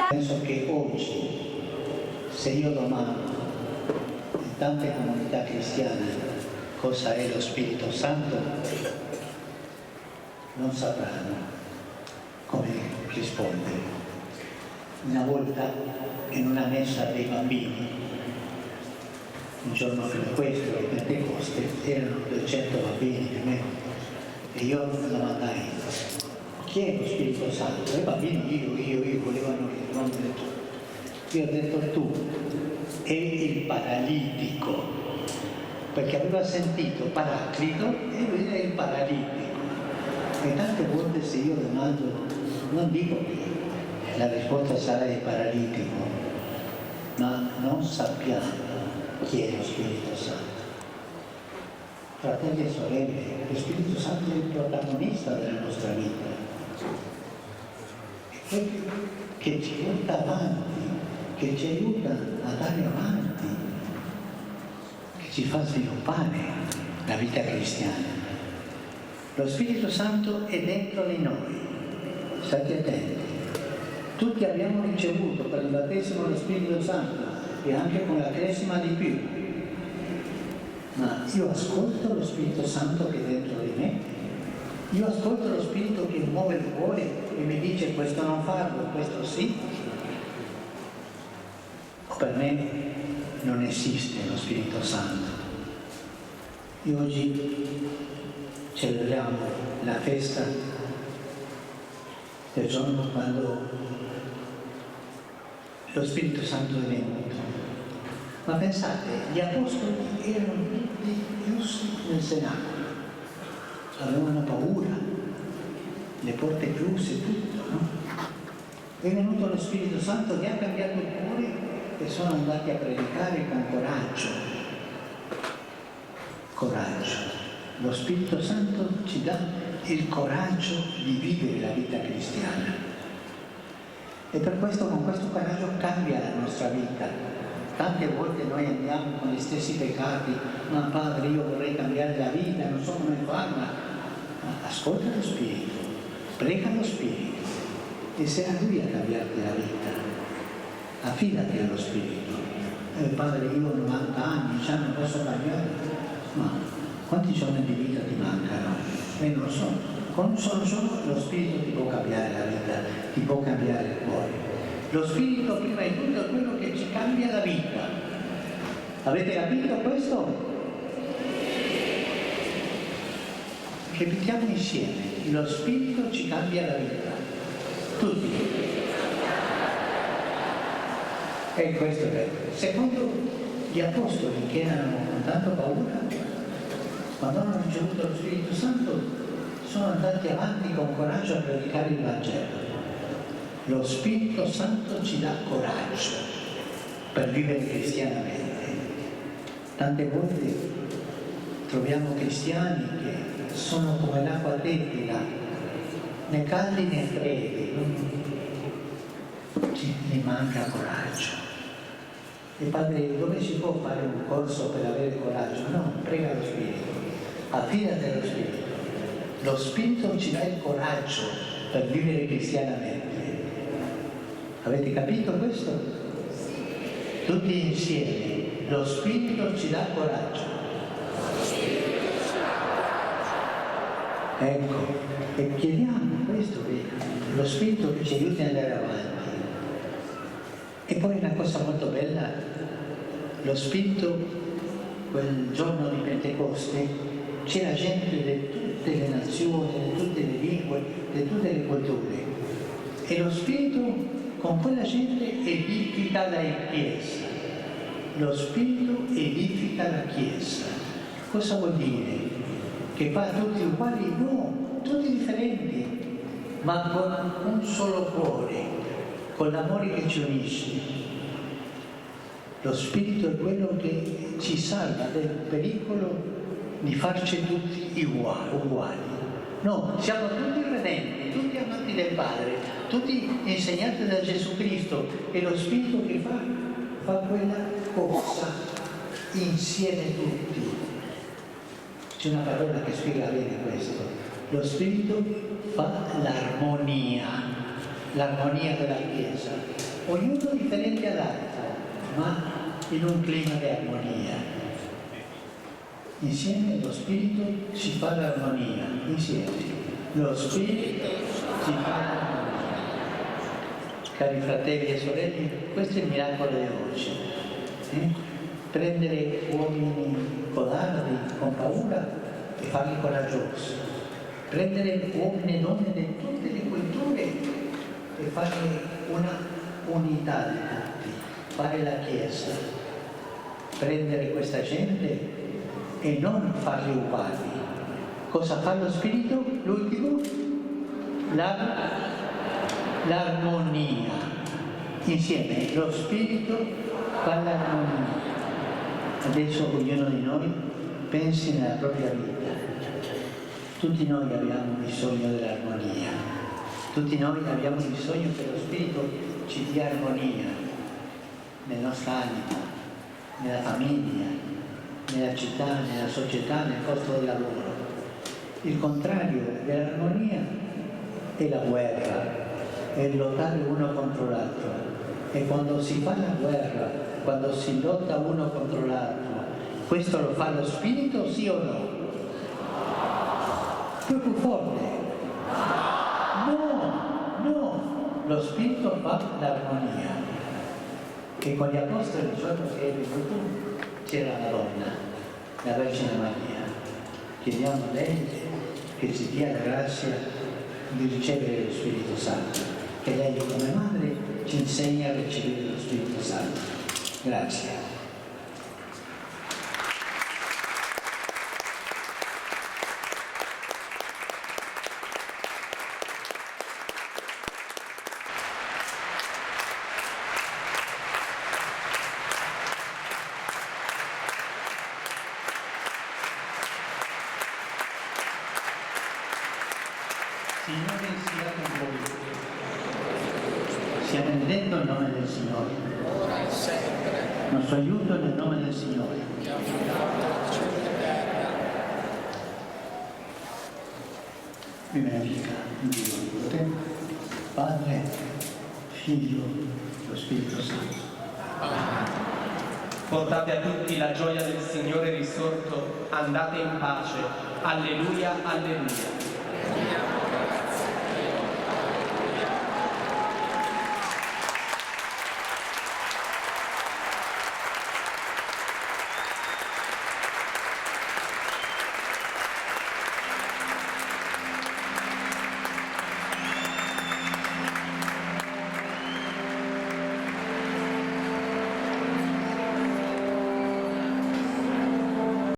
Penso che oggi, se io domando in tante comunità cristiane cosa è lo Spirito Santo, non sapranno come rispondere. Una volta in una messa dei bambini, un giorno come questo, di Pentecoste, erano 200 bambini più o meno, e io domandai: chi è lo Spirito Santo? E i bambini io volevano rispondere tu. Io ho detto tu, è il paralitico, perché aveva sentito paraclito e lui è il paralitico. E tante volte se io domando, non dico che la risposta sarà il paralitico, ma non sappiamo chi è lo Spirito Santo. Fratelli e sorelle, lo Spirito Santo è il protagonista della nostra vita, è quello che ci porta avanti, che ci aiuta ad andare avanti, che ci fa sviluppare la vita cristiana. Lo Spirito Santo è dentro di noi, state attenti. Tutti abbiamo ricevuto per il battesimo lo Spirito Santo e anche con la cresima di più. Ma io ascolto lo Spirito Santo che è dentro di me, io ascolto lo Spirito che muove il cuore e mi dice questo non farlo, questo sì. Per me non esiste lo Spirito Santo. E oggi celebriamo la festa del giorno quando lo Spirito Santo è venuto. Ma pensate, gli apostoli erano tutti chiusi nel cenacolo, avevano paura, le porte chiuse, tutto, no? È venuto lo Spirito Santo che ha cambiato il cuore e sono andati a predicare con coraggio. Coraggio. Lo Spirito Santo ci dà il coraggio di vivere la vita cristiana. E per questo, con questo coraggio cambia la nostra vita. Tante volte noi andiamo con gli stessi peccati, ma Padre io vorrei cambiare la vita, non so come farla. Ma ascolta lo Spirito, prega lo Spirito e sarà Lui a cambiarti la vita. Affidati allo Spirito. Padre io ho 90 anni, già non posso cambiare. Ma quanti giorni di vita ti mancano? Non lo so. Con un solo giorno lo Spirito ti può cambiare la vita, ti può cambiare il cuore. Lo Spirito prima di tutto è quello che ci cambia la vita. Avete capito questo? Ripetiamo insieme, lo Spirito ci cambia la vita. Tutti. E questo è vero. Secondo gli apostoli che erano con tanta paura, quando hanno ricevuto lo Spirito Santo, sono andati avanti con coraggio a predicare il Vangelo. Lo Spirito Santo ci dà coraggio per vivere cristianamente. Tante volte troviamo cristiani che sono come l'acqua tepida, né caldi né freddi, gli manca coraggio. E Padre, dove si può fare un corso per avere coraggio? No, prega lo Spirito, affidati allo Spirito. Lo Spirito ci dà il coraggio per vivere cristianamente. Avete capito questo? Tutti insieme, lo Spirito ci dà coraggio. Ecco, e chiediamo questo, lo Spirito che ci aiuti ad andare avanti. E poi una cosa molto bella, lo Spirito, quel giorno di Pentecoste, c'era gente di tutte le nazioni, di tutte le lingue, di tutte le culture. E lo Spirito con quella gente edifica la Chiesa. Lo Spirito edifica la Chiesa. Cosa vuol dire? Che fa tutti uguali? No, tutti differenti, ma con un solo cuore, con l'amore che ci unisce. Lo Spirito è quello che ci salva dal pericolo di farci tutti uguali. No, siamo tutti redenti, tutti amanti del Padre, tutti insegnati da Gesù Cristo, e lo Spirito che fa quella cosa insieme tutti. C'è una parola che spiega bene questo. Lo Spirito fa l'armonia. l'armonia della Chiesa, ognuno differente dall'altro, ma in un clima di armonia. Insieme lo Spirito ci fa l'armonia, insieme lo Spirito ci fa l'armonia. Cari fratelli e sorelle, questo è il miracolo di oggi. Prendere uomini codardi, con paura, e farli coraggiosi. Prendere uomini e donne di tutte le culture e fare una unità di tutti, fare la Chiesa. Prendere questa gente e non farli uguali. Cosa fa lo Spirito? L'ultimo? L'armonia. Insieme lo Spirito fa l'armonia. Adesso ognuno di noi pensi nella propria vita. Tutti noi abbiamo bisogno dell'armonia. Tutti noi abbiamo bisogno che lo Spirito ci dia armonia nella nostra anima, nella famiglia, nella città, nella società, nel posto di lavoro. Il contrario dell'armonia è la guerra, è lottare uno contro l'altro. E quando si fa la guerra, quando si lotta uno contro l'altro, questo lo fa lo Spirito, sì o no? Più forte. No, lo Spirito fa l'armonia. E con gli Apostoli, il giorno che è venuto, c'era la donna, la Vergine Maria. Chiediamo a lei che ci dia la grazia di ricevere lo Spirito Santo, che lei come madre ci insegna a ricevere lo Spirito Santo. Grazie. Signore sia con voi. Sia benedetto il nome del Signore. Ora e sempre. Nostro aiuto nel nome del Signore. Che ha fatto cielo e terra. Vi benedica Dio Onnipotente, Padre, Figlio, lo Spirito Santo. Portate a tutti la gioia del Signore risorto, andate in pace. Alleluia, alleluia.